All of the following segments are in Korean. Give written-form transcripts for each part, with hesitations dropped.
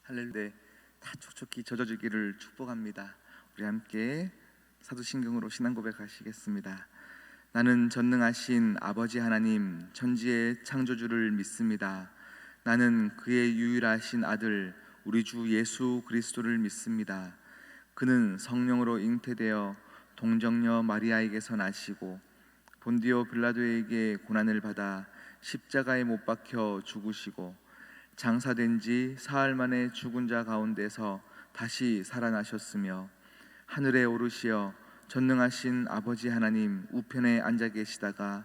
할렐루야. 다 촉촉히 젖어주기를 축복합니다. 우리 함께 사도신경으로 신앙 고백하시겠습니다. 나는 전능하신 아버지 하나님 천지의 창조주를 믿습니다. 나는 그의 유일하신 아들 우리 주 예수 그리스도를 믿습니다. 그는 성령으로 잉태되어 동정녀 마리아에게서 나시고 본디오 빌라도에게 고난을 받아 십자가에 못 박혀 죽으시고 장사된 지 사흘 만에 죽은 자 가운데서 다시 살아나셨으며 하늘에 오르시어 전능하신 아버지 하나님 우편에 앉아 계시다가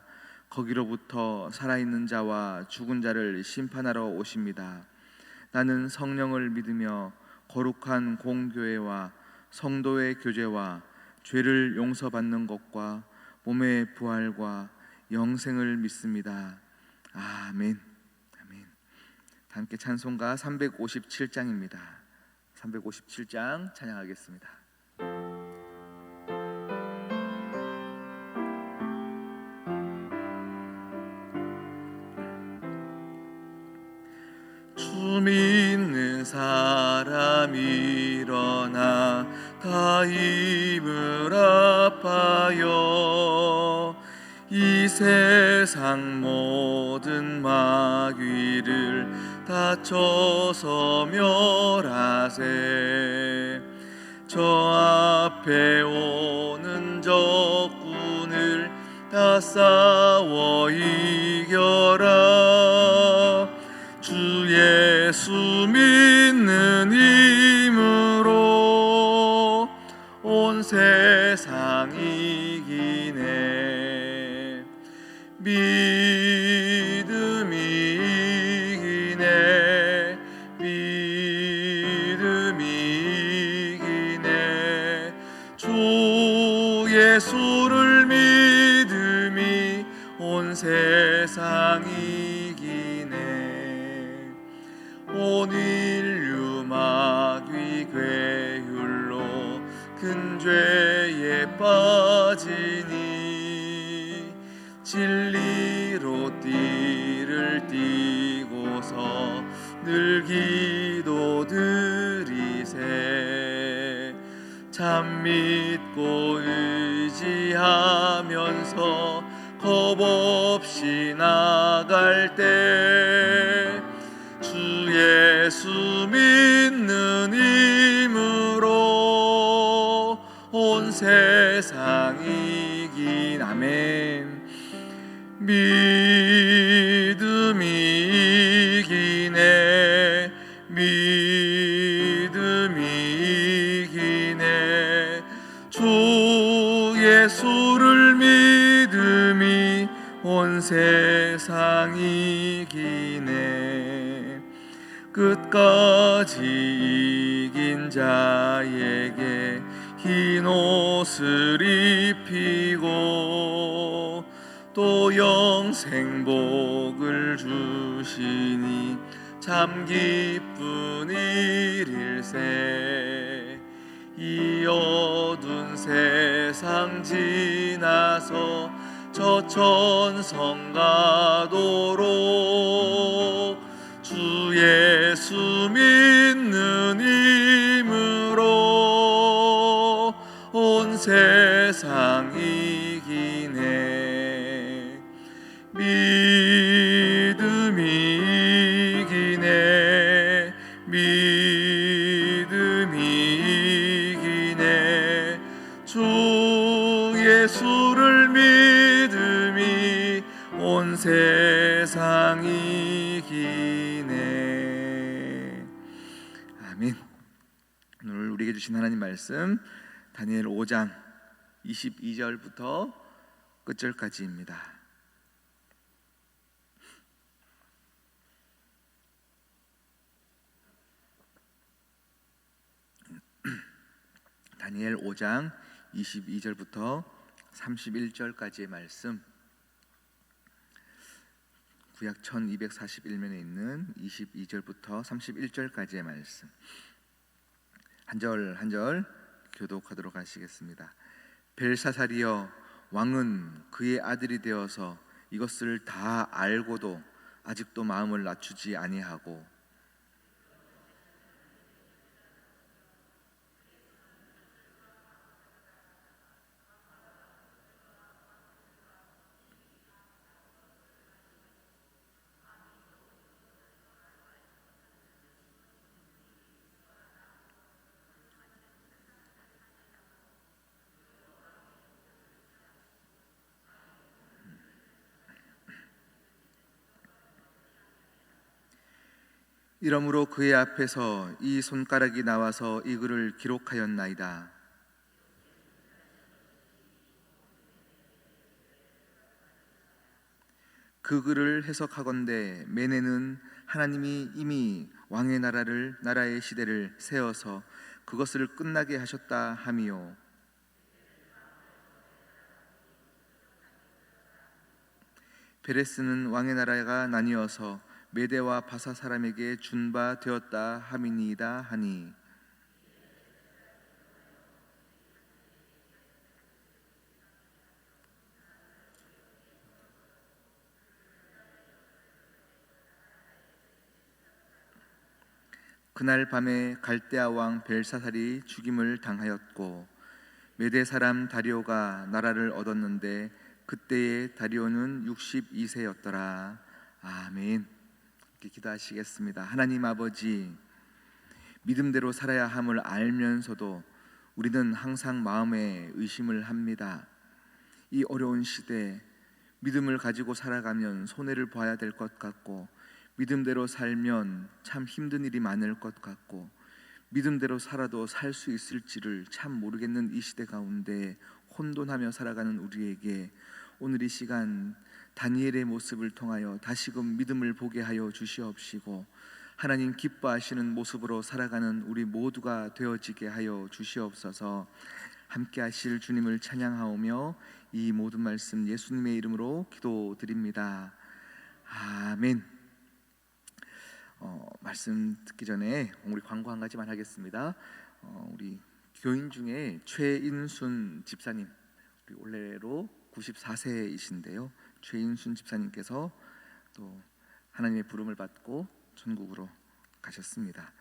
거기로부터 살아있는 자와 죽은 자를 심판하러 오십니다. 나는 성령을 믿으며 거룩한 공교회와 성도의 교제와 죄를 용서받는 것과 몸의 부활과 영생을 믿습니다. 아멘. 아멘. 함께 찬송가 357장입니다. 357장 찬양하겠습니다. 주 믿는 사람 일어나 다 힘을 합하여 이 세상 모든 마귀를 다쳐서 멸하세. 저 앞에 오는 적군을 다 싸워 이겨라. 주 예수 믿는 힘으로 온 세상 이기네. 믿음이 이기네. 믿음이 이기네. 주 예수를 믿음이 온 세상 이기네. 온 인류 마귀 괴율로 큰 죄에 빠지니 진리로 띠를 띠고서 늘 기도 드리세. 참 믿고 의지하면서 겁 없이 나갈 때 주 예수 믿는 힘으로 온 세상 이긴 아멘. 믿음이 이기네. 믿음이 이기네. 주 예수를 믿음이 온 세상 이기네. 끝까지 이긴 자에게 흰 옷을 입히고 또 영생복을 주시니 참 기쁜 일일세. 이 어두운 세상 지나서 저 천성 가도록 주 예수 믿는 힘으로 온 세상 이기네. 믿음이 이기네. 믿음이 이기네. 주 예수를 믿음이 온 세상 이기네. 아멘. 오늘 우리에게 주신 하나님 말씀 다니엘 5장 22절부터 끝절까지입니다. 다니엘 5장 22절부터 31절까지의 말씀, 구약 1241면에 있는 22절부터 31절까지의 말씀 한 절 한 절 교독하도록 하시겠습니다. 벨사살이여, 왕은 그의 아들이 되어서 이것을 다 알고도 아직도 마음을 낮추지 아니하고 이러므로 그의 앞에서 이 손가락이 나와서 이 글을 기록하였나이다. 그 글을 해석하건대 메네는 하나님이 이미 왕의 나라의 시대를 세워서 그것을 끝나게 하셨다 함이요, 베레스는 왕의 나라가 나뉘어서 메대와 바사 사람에게 준 바 되었다 함이니이다 하니, 그날 밤에 갈대아 왕 벨사살이 죽임을 당하였고 메대 사람 다리오가 나라를 얻었는데 그때의 다리오는 62세였더라. 아멘. 이렇게 기도하시겠습니다. 하나님 아버지, 믿음대로 살아야 함을 알면서도 우리는 항상 마음에 의심을 합니다. 이 어려운 시대 믿음을 가지고 살아가면 손해를 봐야 될 것 같고, 믿음대로 살면 참 힘든 일이 많을 것 같고, 믿음대로 살아도 살 수 있을지를 참 모르겠는 이 시대 가운데 혼돈하며 살아가는 우리에게 오늘 이 시간 다니엘의 모습을 통하여 다시금 믿음을 보게 하여 주시옵시고, 하나님 기뻐하시는 모습으로 살아가는 우리 모두가 되어지게 하여 주시옵소서. 함께 하실 주님을 찬양하오며 이 모든 말씀 예수님의 이름으로 기도드립니다. 아멘. 말씀 듣기 전에 우리 광고 한 가지만 하겠습니다. 우리 교인 중에 최인순 집사님, 우리 올해로 94세이신데요 최인순 집사님께서 또 하나님의 부름을 받고 천국으로 가셨습니다.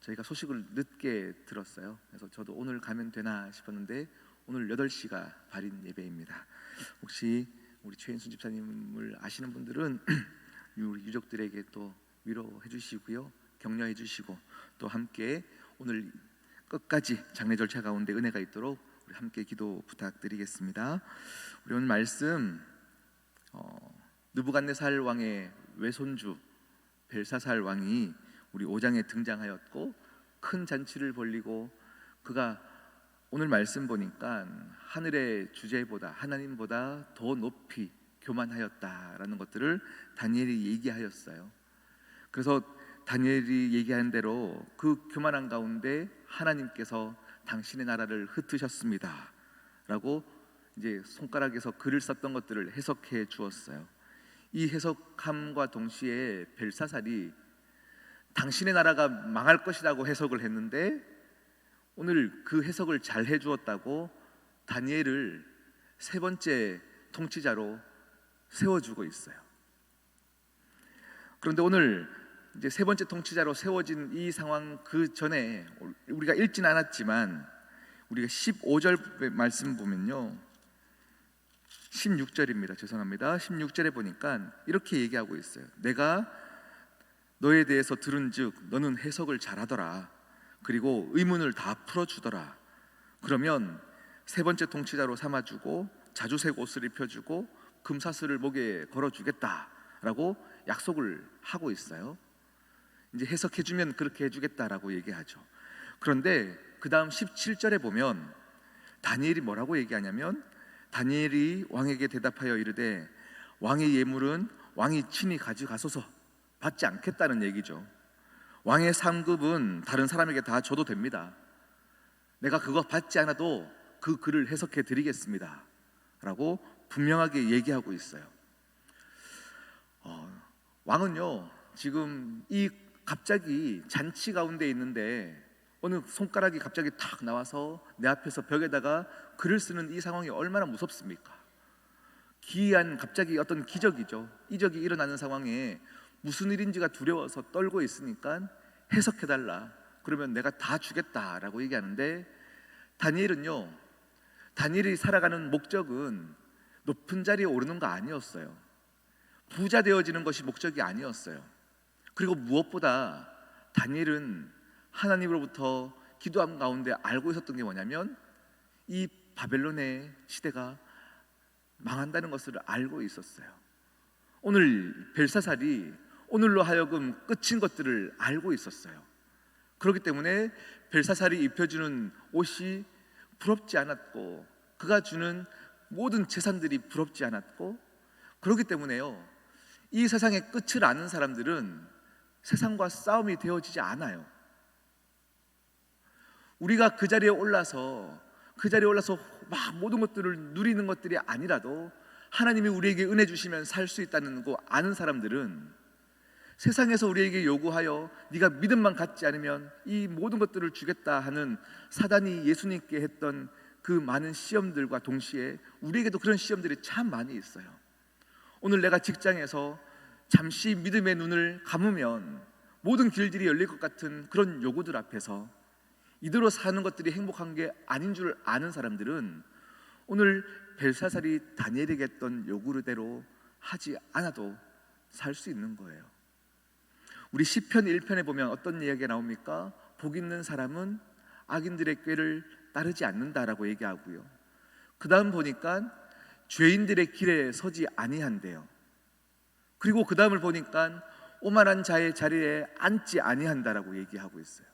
저희가 소식을 늦게 들었어요. 그래서 저도 오늘 가면 되나 싶었는데 오늘 8시가 발인 예배입니다. 혹시 우리 최인순 집사님을 아시는 분들은 우리 유족들에게 또 위로해 주시고요, 격려해 주시고, 또 함께 오늘 끝까지 장례 절차 가운데 은혜가 있도록 우리 함께 기도 부탁드리겠습니다. 우리 오늘 말씀 느부갓네살 왕의 외손주 벨사살 왕이 우리 5장에 등장하였고 큰 잔치를 벌리고, 그가 오늘 말씀 보니까 하늘의 주제보다 하나님보다 더 높이 교만하였다라는 것들을 다니엘이 얘기하였어요. 그래서 다니엘이 얘기한 대로 그 교만한 가운데 하나님께서 당신의 나라를 흩으셨습니다 라고 이제 손가락에서 글을 썼던 것들을 해석해 주었어요. 이 해석함과 동시에 벨사살이 당신의 나라가 망할 것이라고 해석을 했는데 오늘 그 해석을 잘 해주었다고 다니엘을 세 번째 통치자로 세워주고 있어요. 그런데 오늘 이제 세 번째 통치자로 세워진 이 상황 그 전에 우리가 읽진 않았지만 우리가 15절 말씀 보면요, 16절입니다. 죄송합니다. 16절에 보니까 이렇게 얘기하고 있어요. 내가 너에 대해서 들은즉 너는 해석을 잘하더라. 그리고 의문을 다 풀어주더라. 그러면 세 번째 통치자로 삼아주고 자주색 옷을 입혀주고 금사슬을 목에 걸어주겠다라고 약속을 하고 있어요. 이제 해석해주면 그렇게 해주겠다라고 얘기하죠. 그런데 그 다음 17절에 보면 다니엘이 뭐라고 얘기하냐면, 다니엘이 왕에게 대답하여 이르되 왕의 예물은 왕이 친히 가져가소서, 받지 않겠다는 얘기죠. 왕의 상급은 다른 사람에게 다 줘도 됩니다. 내가 그거 받지 않아도 그 글을 해석해 드리겠습니다 라고 분명하게 얘기하고 있어요. 왕은요 지금 이 갑자기 잔치 가운데 있는데 어느 손가락이 갑자기 탁 나와서 내 앞에서 벽에다가 글을 쓰는 이 상황이 얼마나 무섭습니까? 기이한 갑자기 어떤 기적이죠. 이적이 일어나는 상황에 무슨 일인지가 두려워서 떨고 있으니까 해석해달라, 그러면 내가 다 주겠다라고 얘기하는데, 다니엘은요, 다니엘이 살아가는 목적은 높은 자리에 오르는 거 아니었어요. 부자 되어지는 것이 목적이 아니었어요. 그리고 무엇보다 다니엘은 하나님으로부터 기도함 가운데 알고 있었던 게 뭐냐면 이 바벨론의 시대가 망한다는 것을 알고 있었어요. 오늘 벨사살이 오늘로 하여금 끝인 것들을 알고 있었어요. 그렇기 때문에 벨사살이 입혀주는 옷이 부럽지 않았고, 그가 주는 모든 재산들이 부럽지 않았고, 그렇기 때문에요, 이 세상의 끝을 아는 사람들은 세상과 싸움이 되어지지 않아요. 우리가 그 자리에 올라서 막 모든 것들을 누리는 것들이 아니라도 하나님이 우리에게 은혜 주시면 살 수 있다는 거 아는 사람들은 세상에서 우리에게 요구하여 네가 믿음만 갖지 않으면 이 모든 것들을 주겠다 하는 사단이 예수님께 했던 그 많은 시험들과 동시에 우리에게도 그런 시험들이 참 많이 있어요. 오늘 내가 직장에서 잠시 믿음의 눈을 감으면 모든 길들이 열릴 것 같은 그런 요구들 앞에서 이대로 사는 것들이 행복한 게 아닌 줄 아는 사람들은 오늘 벨사살이 다니엘에게 했던 요구대로 하지 않아도 살 수 있는 거예요. 우리 시편 1편에 보면 어떤 이야기가 나옵니까? 복 있는 사람은 악인들의 꾀를 따르지 않는다라고 얘기하고요, 그 다음 보니까 죄인들의 길에 서지 아니한대요. 그리고 그 다음을 보니까 오만한 자의 자리에 앉지 아니한다라고 얘기하고 있어요.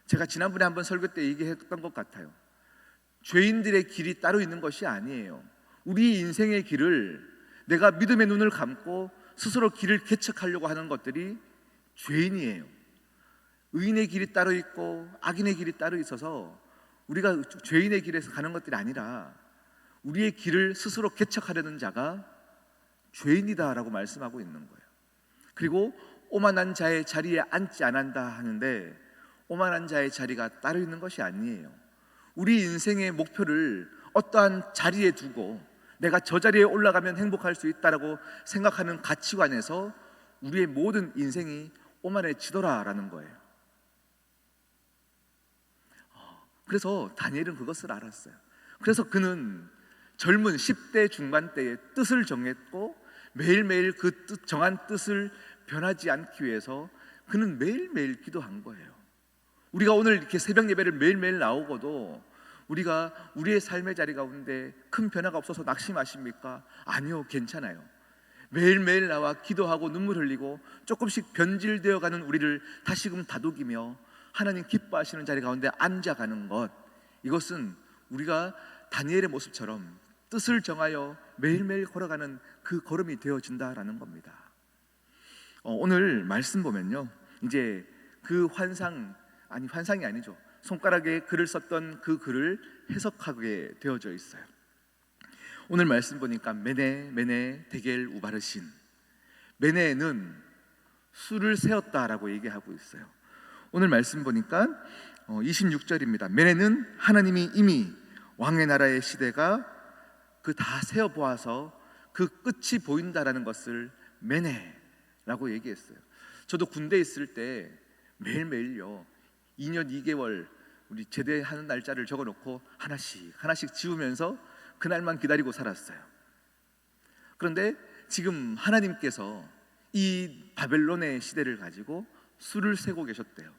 제가 지난번에 한번 설교 때 얘기했던 것 같아요. 죄인들의 길이 따로 있는 것이 아니에요. 우리 인생의 길을 내가 믿음의 눈을 감고 스스로 길을 개척하려고 하는 것들이 죄인이에요. 의인의 길이 따로 있고 악인의 길이 따로 있어서 우리가 죄인의 길에서 가는 것들이 아니라 우리의 길을 스스로 개척하려는 자가 죄인이다라고 말씀하고 있는 거예요. 그리고 오만한 자의 자리에 앉지 않는다 하는데, 오만한 자의 자리가 따로 있는 것이 아니에요. 우리 인생의 목표를 어떠한 자리에 두고 내가 저 자리에 올라가면 행복할 수 있다라고 생각하는 가치관에서 우리의 모든 인생이 오만해지더라라는 거예요. 그래서 다니엘은 그것을 알았어요. 그래서 그는 젊은 10대 중반 때에 뜻을 정했고 매일매일 그 정한 뜻을 변하지 않기 위해서 그는 매일매일 기도한 거예요. 우리가 오늘 이렇게 새벽 예배를 매일매일 나오고도 우리가 우리의 삶의 자리 가운데 큰 변화가 없어서 낙심하십니까? 아니요, 괜찮아요. 매일매일 나와 기도하고 눈물 흘리고 조금씩 변질되어 가는 우리를 다시금 다독이며 하나님 기뻐하시는 자리 가운데 앉아가는 것, 이것은 우리가 다니엘의 모습처럼 뜻을 정하여 매일매일 걸어가는 그 걸음이 되어진다라는 겁니다. 오늘 말씀 보면요, 이제 그 환상이 아니죠, 손가락에 글을 썼던 그 글을 해석하게 되어져 있어요. 오늘 말씀 보니까 메네 데겔 우바르신, 메네는 수를 세웠다라고 얘기하고 있어요. 오늘 말씀 보니까 26절입니다. 메네는 하나님이 이미 왕의 나라의 시대가 그 다 세어 보아서 그 끝이 보인다라는 것을 메네라고 얘기했어요. 저도 군대에 있을 때 매일매일요 2년 2개월 우리 제대하는 날짜를 적어놓고 하나씩 지우면서 그날만 기다리고 살았어요. 그런데 지금 하나님께서 이 바벨론의 시대를 가지고 수를 세고 계셨대요.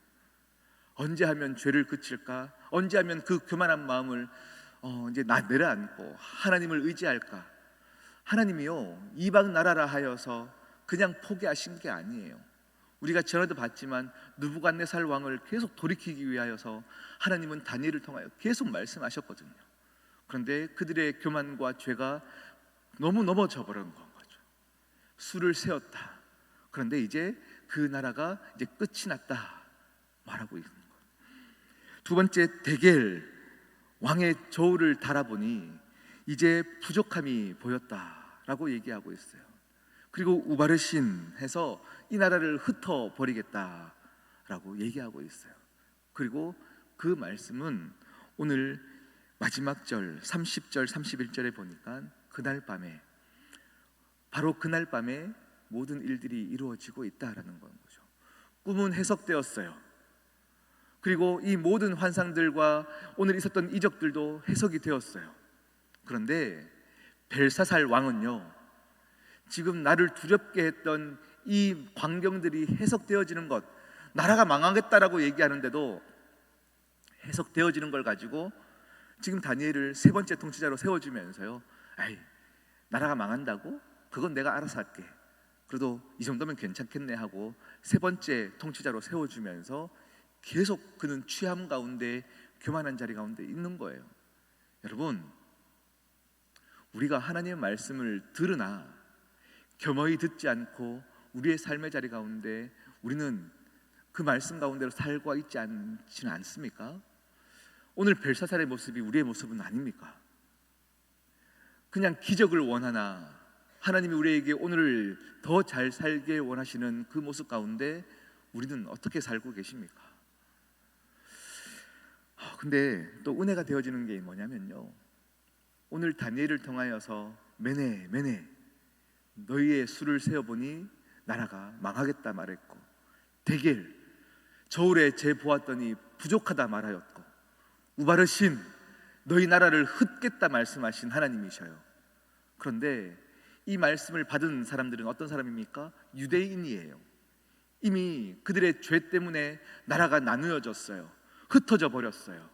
언제 하면 죄를 그칠까? 언제 하면 그 교만한 마음을 이제 내려앉고 하나님을 의지할까? 하나님이요 이방 나라라 하여서 그냥 포기하신 게 아니에요. 우리가 전에도 봤지만 느부갓네살 왕을 계속 돌이키기 위하여서 하나님은 다니엘을 통하여 계속 말씀하셨거든요. 그런데 그들의 교만과 죄가 너무 넘어져 버린 거죠. 수를 세웠다. 그런데 이제 그 나라가 이제 끝이 났다 말하고 있는 거예요. 두 번째, 데겔 왕의 저울을 달아보니 이제 부족함이 보였다라고 얘기하고 있어요. 그리고 우바르신 해서 이 나라를 흩어버리겠다라고 얘기하고 있어요. 그리고 그 말씀은 오늘 마지막 절 30절 31절에 보니까 바로 그날 밤에 모든 일들이 이루어지고 있다라는 거죠. 꿈은 해석되었어요. 그리고 이 모든 환상들과 오늘 있었던 이적들도 해석이 되었어요. 그런데 벨사살 왕은요, 지금 나를 두렵게 했던 이 광경들이 해석되어지는 것, 나라가 망하겠다라고 얘기하는데도 해석되어지는 걸 가지고 지금 다니엘을 세 번째 통치자로 세워주면서요, 나라가 망한다고? 그건 내가 알아서 할게. 그래도 이 정도면 괜찮겠네 하고 세 번째 통치자로 세워주면서 계속 그는 취함 가운데 교만한 자리 가운데 있는 거예요. 여러분, 우리가 하나님의 말씀을 들으나 겸허히 듣지 않고 우리의 삶의 자리 가운데 우리는 그 말씀 가운데로 살고 있지 않지는 않습니까? 오늘 벨사살의 모습이 우리의 모습은 아닙니까? 그냥 기적을 원하나 하나님이 우리에게 오늘을 더 잘 살게 원하시는 그 모습 가운데 우리는 어떻게 살고 계십니까? 근데 또 은혜가 되어지는 게 뭐냐면요, 오늘 다니엘을 통하여서 메네 너희의 수를 세어보니 나라가 망하겠다 말했고, 데겔 저울에 재 보았더니 부족하다 말하였고, 우바르신 너희 나라를 흩겠다 말씀하신 하나님이셔요. 그런데 이 말씀을 받은 사람들은 어떤 사람입니까? 유대인이에요. 이미 그들의 죄 때문에 나라가 나누어졌어요. 흩어져 버렸어요.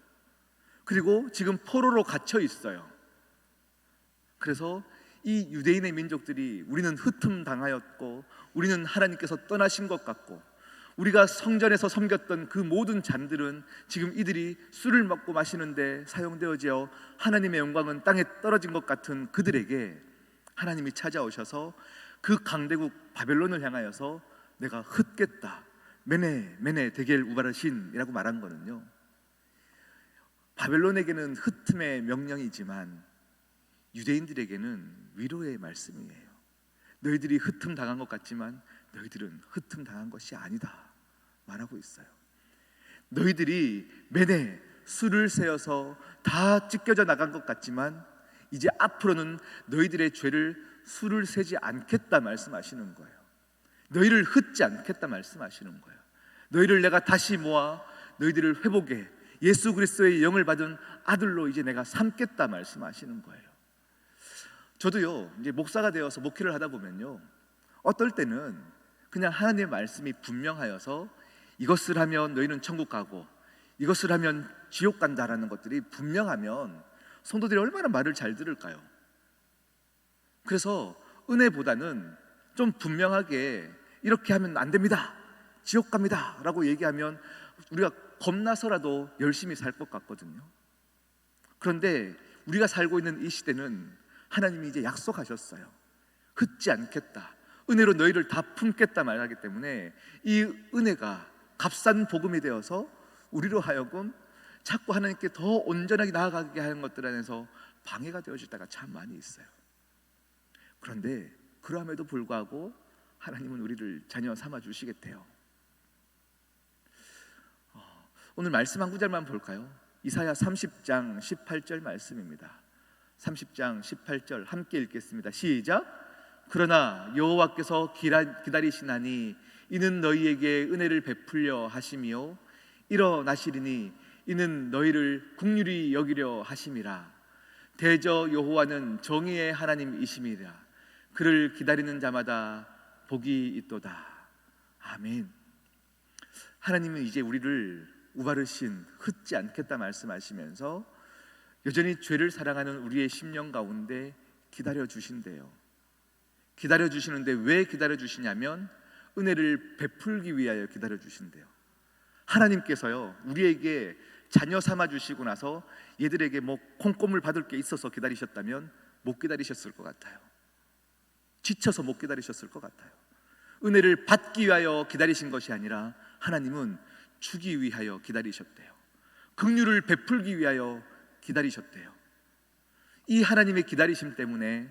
그리고 지금 포로로 갇혀 있어요. 그래서 이 유대인의 민족들이 우리는 흩음 당하였고 우리는 하나님께서 떠나신 것 같고 우리가 성전에서 섬겼던 그 모든 잔들은 지금 이들이 술을 먹고 마시는데 사용되어져 하나님의 영광은 땅에 떨어진 것 같은 그들에게 하나님이 찾아오셔서 그 강대국 바벨론을 향하여서 내가 흩겠다, 메네 데겔 우바르신이라고 말한 거는요, 바벨론에게는 흩음의 명령이지만 유대인들에게는 위로의 말씀이에요. 너희들이 흩음 당한 것 같지만 너희들은 흩음 당한 것이 아니다 말하고 있어요. 너희들이 메네 수를 세어서 다 찢겨져 나간 것 같지만 이제 앞으로는 너희들의 죄를 수를 세지 않겠다 말씀하시는 거예요. 너희를 흩지 않겠다 말씀하시는 거예요. 너희를 내가 다시 모아 너희들을 회복해 예수 그리스도의 영을 받은 아들로 이제 내가 삼겠다 말씀하시는 거예요. 저도요, 이제 목사가 되어서 목회를 하다 보면요, 어떨 때는 그냥 하나님의 말씀이 분명하여서 이것을 하면 너희는 천국 가고 이것을 하면 지옥 간다라는 것들이 분명하면 성도들이 얼마나 말을 잘 들을까요? 그래서 은혜보다는 좀 분명하게 이렇게 하면 안 됩니다, 지옥 갑니다 라고 얘기하면 우리가 겁나서라도 열심히 살 것 같거든요. 그런데 우리가 살고 있는 이 시대는 하나님이 이제 약속하셨어요. 흩지 않겠다, 은혜로 너희를 다 품겠다 말하기 때문에 이 은혜가 값싼 복음이 되어서 우리로 하여금 자꾸 하나님께 더 온전하게 나아가게 하는 것들 안에서 방해가 되어질 때가 참 많이 있어요. 그런데 그럼에도 불구하고 하나님은 우리를 자녀 삼아 주시겠대요. 오늘 말씀 한 구절만 볼까요? 이사야 30장 18절 말씀입니다. 30장 18절 함께 읽겠습니다. 시작. 그러나 여호와께서 기다리시나니 이는 너희에게 은혜를 베풀려 하심이요 일어나시리니 이는 너희를 긍휼히 여기려 하심이라. 대저 여호와는 정의의 하나님이심이라. 그를 기다리는 자마다 복이 있도다. 아멘. 하나님은 이제 우리를 우바르신 흩지 않겠다 말씀하시면서 여전히 죄를 사랑하는 우리의 심령 가운데 기다려 주신대요. 기다려 주시는데 왜 기다려 주시냐면 은혜를 베풀기 위하여 기다려 주신대요. 하나님께서요, 우리에게 자녀 삼아 주시고 나서 얘들에게 뭐 콩고물 받을 게 있어서 기다리셨다면 못 기다리셨을 것 같아요. 지쳐서 못 기다리셨을 것 같아요. 은혜를 받기 위하여 기다리신 것이 아니라 하나님은 주기 위하여 기다리셨대요. 긍휼을 베풀기 위하여 기다리셨대요. 이 하나님의 기다리심 때문에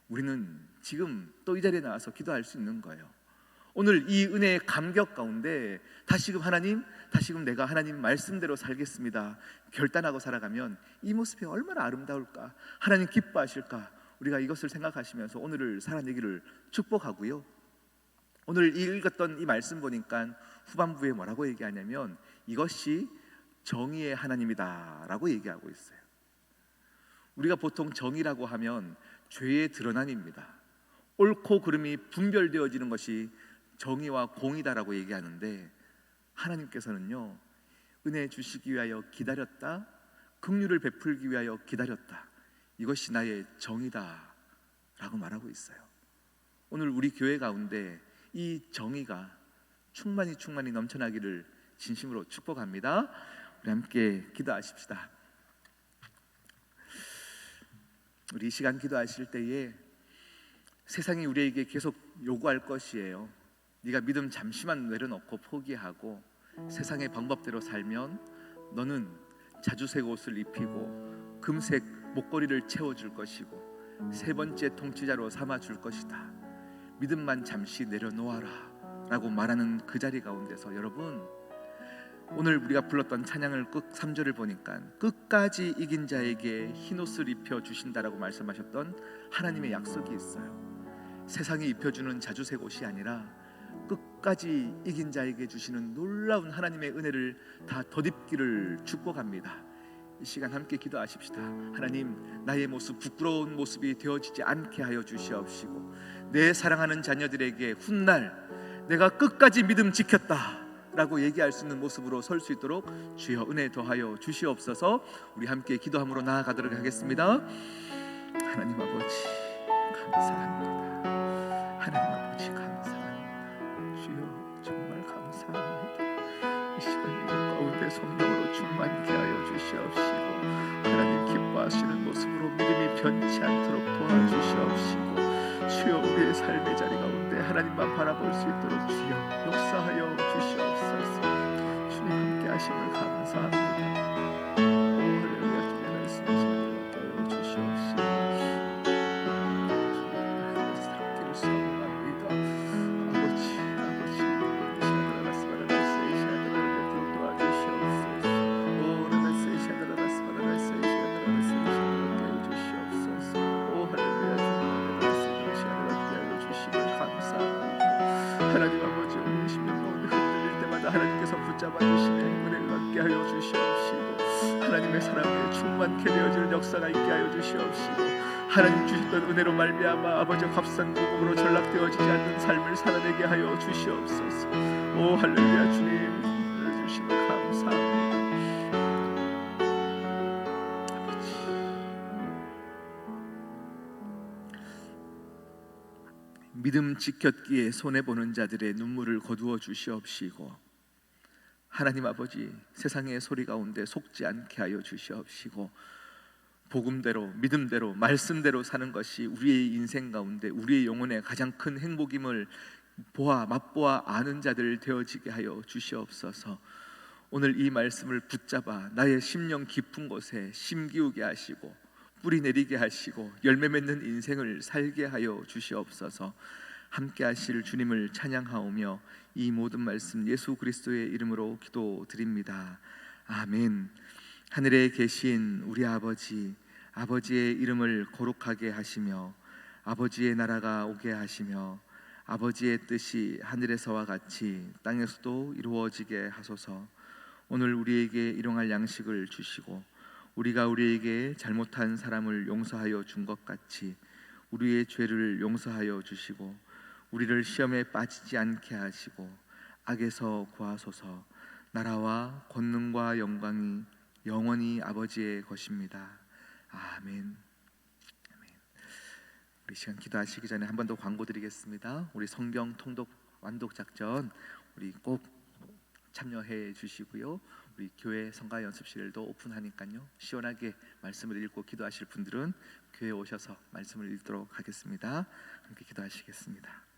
우리는 지금 또 이 자리에 나와서 기도할 수 있는 거예요. 오늘 이 은혜의 감격 가운데 다시금 하나님, 다시금 내가 하나님 말씀대로 살겠습니다 결단하고 살아가면 이 모습이 얼마나 아름다울까, 하나님 기뻐하실까, 우리가 이것을 생각하시면서 오늘을 살아내기를 축복하고요. 오늘 읽었던 이 말씀 보니까 후반부에 뭐라고 얘기하냐면 이것이 정의의 하나님이다 라고 얘기하고 있어요. 우리가 보통 정의라고 하면 죄의 드러남입니다. 옳고 그름이 분별되어지는 것이 정의와 공의다라고 얘기하는데 하나님께서는요, 은혜 주시기 위하여 기다렸다, 긍휼을 베풀기 위하여 기다렸다, 이것이 나의 정의다 라고 말하고 있어요. 오늘 우리 교회 가운데 이 정의가 충만히 넘쳐나기를 진심으로 축복합니다. 우리 함께 기도하십시다. 우리 이 시간 기도하실 때에 세상이 우리에게 계속 요구할 것이에요. 네가 믿음 잠시만 내려놓고 포기하고 세상의 방법대로 살면 너는 자주색 옷을 입히고 금색 목걸이를 채워줄 것이고 세 번째 통치자로 삼아줄 것이다. 믿음만 잠시 내려놓아라 라고 말하는 그 자리 가운데서 여러분, 오늘 우리가 불렀던 찬양을 끝 3절을 보니까 끝까지 이긴 자에게 흰옷을 입혀주신다라고 말씀하셨던 하나님의 약속이 있어요. 세상이 입혀주는 자주색 옷이 아니라 끝까지 이긴 자에게 주시는 놀라운 하나님의 은혜를 다 덧입기를 축복합니다. 이 시간 함께 기도하십시다. 하나님, 나의 모습 부끄러운 모습이 되어지지 않게 하여 주시옵시고 내 사랑하는 자녀들에게 훗날 내가 끝까지 믿음 지켰다 라고 얘기할 수 있는 모습으로 설 수 있도록 주여 은혜 더하여 주시옵소서. 우리 함께 기도함으로 나아가도록 하겠습니다. 하나님 아버지 감사합니다. 하나님 아버지 감사합니다. 주여 정말 감사합니다. 이 시간 이 가운데 성령으로 충만케 하여 주시옵시고 하나님 기뻐하시는 모습으로 믿음이 변치 않도록 도와주시옵시고 주여 우리의 삶의 자리 가운데 하나님만 바라볼 수 있도록 주여 역사하여 주시옵소서. 주님 함께 하심을 감사합니다. 오 할렐루야. 주님 말씀하시는 대로 깨워 주시옵시고 주님을 사랑길 수옵나이다. 아버지 샤드라라스바라라세이샤드라라를 도와주시옵소서. 오 라라세이샤드라라스바라라세이샤드라라세이샤드라를 깨워 주시옵소서. 오 할렐루야. 주님을 감사합니다. 하나님 아버지, 우리의 심령 가운데 흔들릴 때마다 하나님께서 붙잡아 주시네 은혜를 받게 하여 주시옵시고 하나님의 사랑에 충만케 되어지는 역사가 있게 하여 주시옵시고 하나님 주셨던 은혜로 말미암아 아버지 값싼 고금으로 전락되어지지 않는 삶을 살아내게 하여 주시옵소서. 오 할렐루야. 주님 주심을 감사합니다. 믿음 지켰기에 손해보는 자들의 눈물을 거두어 주시옵시고 하나님 아버지 세상의 소리 가운데 속지 않게 하여 주시옵시고 복음대로 믿음대로 말씀대로 사는 것이 우리의 인생 가운데 우리의 영혼의 가장 큰 행복임을 맛보아 아는 자들 되어지게 하여 주시옵소서. 오늘 이 말씀을 붙잡아 나의 심령 깊은 곳에 심기우게 하시고 뿌리 내리게 하시고 열매 맺는 인생을 살게 하여 주시옵소서. 함께 하실 주님을 찬양하오며 이 모든 말씀 예수 그리스도의 이름으로 기도드립니다. 아멘. 하늘에 계신 우리 아버지, 아버지의 이름을 거룩하게 하시며 아버지의 나라가 오게 하시며 아버지의 뜻이 하늘에서와 같이 땅에서도 이루어지게 하소서. 오늘 우리에게 일용할 양식을 주시고 우리가 우리에게 잘못한 사람을 용서하여 준 것 같이 우리의 죄를 용서하여 주시고 우리를 시험에 빠지지 않게 하시고 악에서 구하소서. 나라와 권능과 영광이 영원히 아버지의 것입니다. 아멘. 우리 시간 기도하시기 전에 한 번 더 광고 드리겠습니다. 우리 성경 통독 완독 작전 우리 꼭 참여해 주시고요. 우리 교회 성가 연습실도 오픈하니까요. 시원하게 말씀을 읽고 기도하실 분들은 교회에 오셔서 말씀을 읽도록 하겠습니다. 함께 기도하시겠습니다.